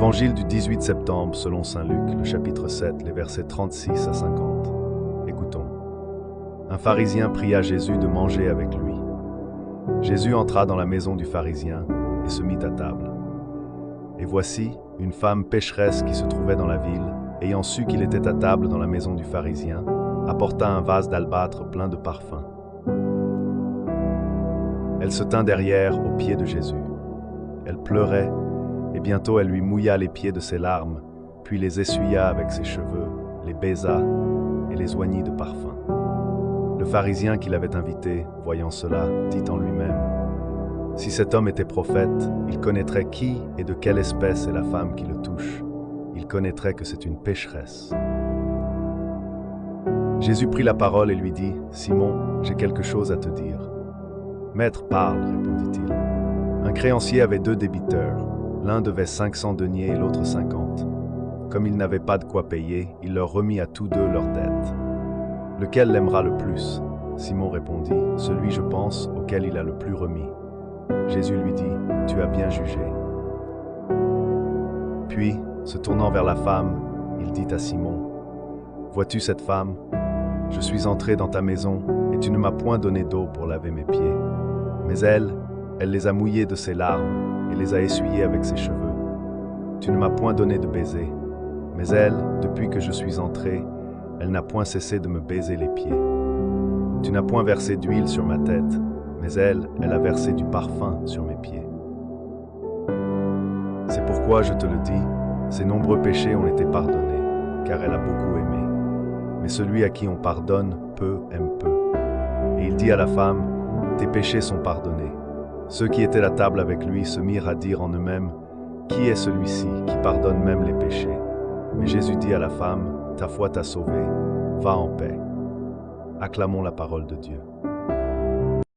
Évangile du 18 septembre selon saint Luc, le chapitre 7, les versets 36 à 50. Écoutons. Un pharisien pria Jésus de manger avec lui. Jésus entra dans la maison du pharisien et se mit à table. Et voici, une femme pécheresse qui se trouvait dans la ville, ayant su qu'il était à table dans la maison du pharisien, apporta un vase d'albâtre plein de parfums. Elle se tint derrière aux pieds de Jésus. Elle pleurait, et bientôt elle lui mouilla les pieds de ses larmes, puis les essuya avec ses cheveux, les baisa et les oignit de parfum. Le pharisien qui l'avait invité, voyant cela, dit en lui-même: « Si cet homme était prophète, il connaîtrait qui et de quelle espèce est la femme qui le touche. Il connaîtrait que c'est une pécheresse. » Jésus prit la parole et lui dit: « Simon, j'ai quelque chose à te dire. »« Maître, parle, répondit-il. Un créancier avait 2 débiteurs. L'un devait 500 deniers et l'autre 50. Comme il n'avait pas de quoi payer, il leur remit à tous 2 leurs dettes. Lequel l'aimera le plus? Simon répondit: Celui, je pense, auquel il a le plus remis. Jésus lui dit: Tu as bien jugé. Puis, se tournant vers la femme, il dit à Simon: Vois-tu cette femme? Je suis entré dans ta maison et tu ne m'as point donné d'eau pour laver mes pieds. Mais elle les a mouillés de ses larmes et les a essuyés avec ses cheveux. Tu ne m'as point donné de baiser. Mais elle, depuis que je suis entré, elle n'a point cessé de me baiser les pieds. Tu n'as point versé d'huile sur ma tête, mais elle a versé du parfum sur mes pieds. C'est pourquoi je te le dis, ses nombreux péchés ont été pardonnés, car elle a beaucoup aimé. Mais celui à qui on pardonne peu aime peu. Et il dit à la femme: Tes péchés sont pardonnés. Ceux qui étaient à table avec lui se mirent à dire en eux-mêmes: Qui est celui-ci qui pardonne même les péchés? Mais Jésus dit à la femme: Ta foi t'a sauvée, va en paix. Acclamons la parole de Dieu.